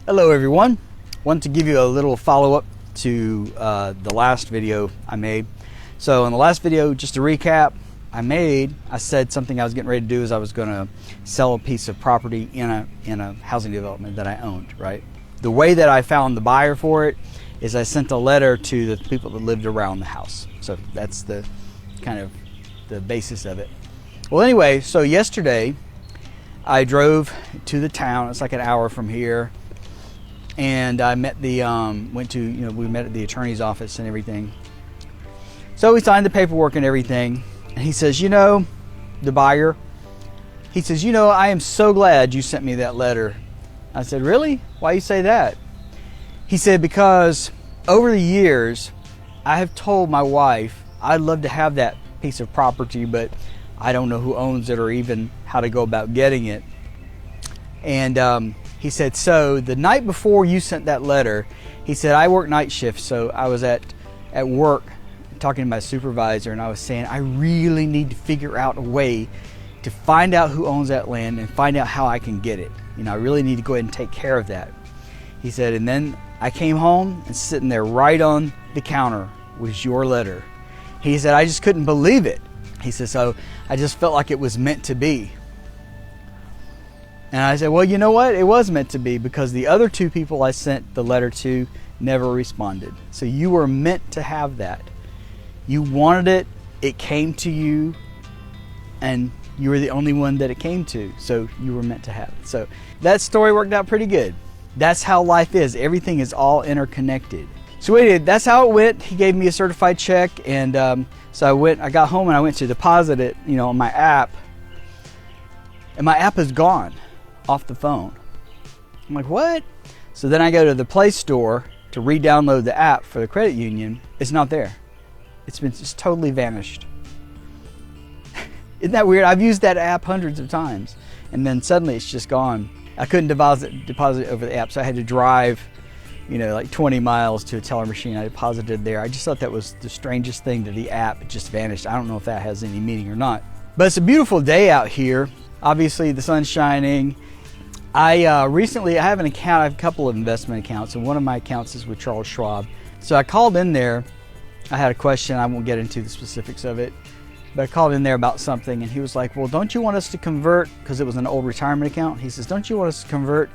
Hello everyone. Want to give you a little follow-up to the last video I made. So in the last video, just to recap, I said something I was getting ready to do is I was going to sell a piece of property in a housing development that I owned, right? The way that I found the buyer for it is I sent a letter to the people that lived around the house. So that's the kind of the basis of it. Well, anyway, so yesterday I drove to the town. It's like an hour from here. And I met we met at the attorney's office and everything. So we signed the paperwork and everything. And he says, the buyer, he says, I am so glad you sent me that letter. I said, really? Why you say that? He said, because over the years, I have told my wife, I'd love to have that piece of property, but I don't know who owns it or even how to go about getting it. And he said, so the night before you sent that letter, he said, I work night shift, so I was at work talking to my supervisor, and I was saying, I really need to figure out a way to find out who owns that land and find out how I can get it. I really need to go ahead and take care of that. He said, and then I came home and sitting there right on the counter was your letter. He said, I just couldn't believe it. He said, so I just felt like it was meant to be. And I said, well, you know what? It was meant to be, because the other two people I sent the letter to never responded. So you were meant to have that. You wanted it, it came to you, and you were the only one that it came to. So you were meant to have it. So that story worked out pretty good. That's how life is. Everything is all interconnected. So that's how it went. He gave me a certified check, and so I got home and I went to deposit it, on my app, and my app is gone off the phone. I'm like, what? So then I go to the Play Store to re-download the app for the credit union. It's not there. It's just totally vanished. Isn't that weird? I've used that app hundreds of times, and then suddenly it's just gone. I couldn't deposit it over the app, so I had to drive, like 20 miles to a teller machine. I deposited there. I just thought that was the strangest thing, that the app just vanished. I don't know if that has any meaning or not. But it's a beautiful day out here. Obviously, the sun's shining. I have an account. I have a couple of investment accounts, and one of my accounts is with Charles Schwab. So I called in there. I had a question. I won't get into the specifics of it, but I called in there about something, and he was like, well, don't you want us to convert, because it was an old retirement account. He says, don't you want us to convert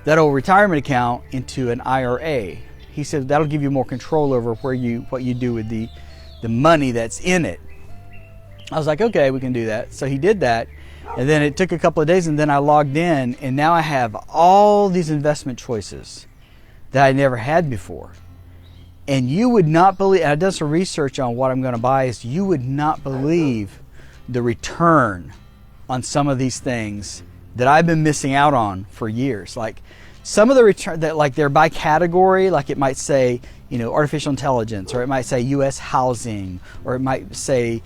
that old retirement account into an IRA? He said, that'll give you more control over what you do with the money that's in it. I was like, okay, we can do that. So he did that. And then it took a couple of days, and then I logged in, and now I have all these investment choices that I never had before. And you would not believe, and I did some research on what I'm going to buy, is you would not believe the return on some of these things that I've been missing out on for years. Like some of the return that, like, they're by category, like it might say, artificial intelligence, or it might say U.S. housing, or it might say,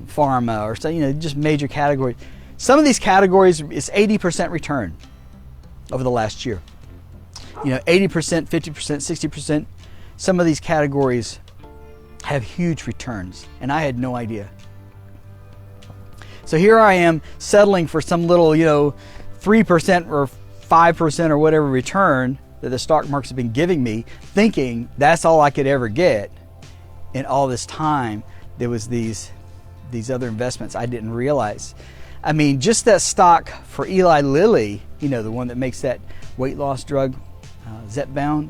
pharma, or so, just major categories. Some of these categories is 80% return over the last year. 80%, 50%, 60%. Some of these categories have huge returns, and I had no idea. So here I am settling for some little, 3% or 5% or whatever return that the stock market's been giving me, thinking that's all I could ever get. And all this time, there was these other investments I didn't realize. I mean, just that stock for Eli Lilly, the one that makes that weight loss drug, Zepbound.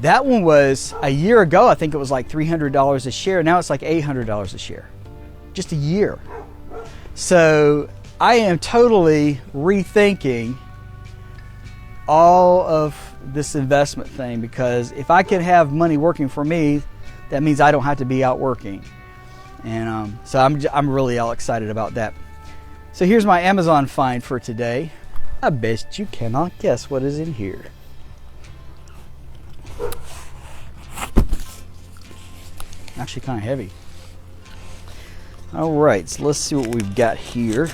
That one was, a year ago, I think it was like $300 a share. Now it's like $800 a share. Just a year. So I am totally rethinking all of this investment thing, because if I can have money working for me, that means I don't have to be out working. And so I'm really all excited about that. So here's my Amazon find for today. I bet you cannot guess what is in here. Actually kind of heavy. All right, so let's see what we've got here.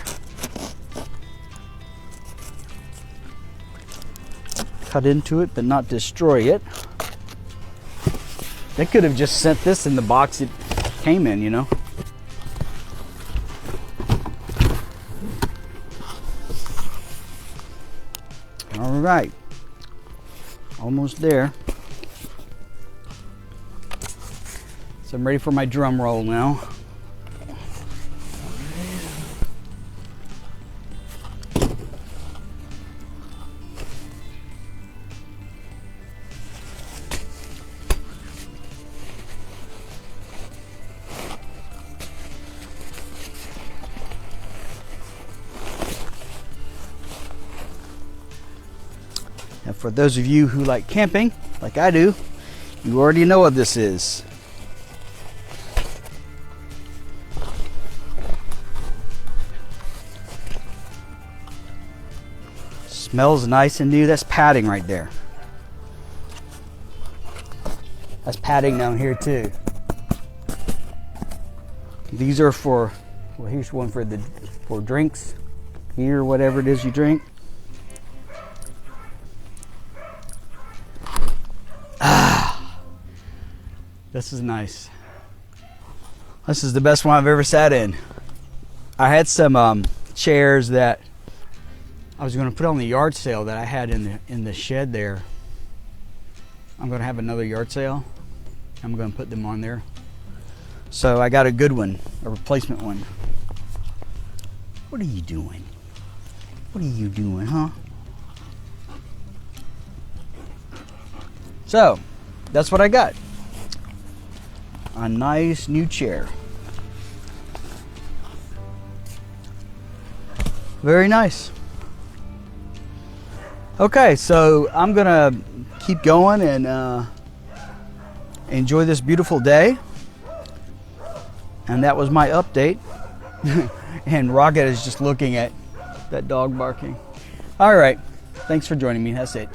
Cut into it, but not destroy it. They could have just sent this in the box it came in, right, almost there. So I'm ready for my drum roll now. And for those of you who like camping, like I do, you already know what this is. Smells nice and new. That's padding right there. That's padding down here too. These are for, well, here's one for drinks, beer, whatever it is you drink. This is nice. This is the best one I've ever sat in. I had some chairs that I was going to put on the yard sale that I had in the shed there. I'm going to have another yard sale. I'm going to put them on there. So I got a good one, a replacement one. What are you doing? What are you doing, huh? So that's what I got. A nice new chair. Very nice. Okay, so I'm gonna keep going and enjoy this beautiful day. And that was my update. And Rocket is just looking at that dog barking. All right, thanks for joining me. That's it.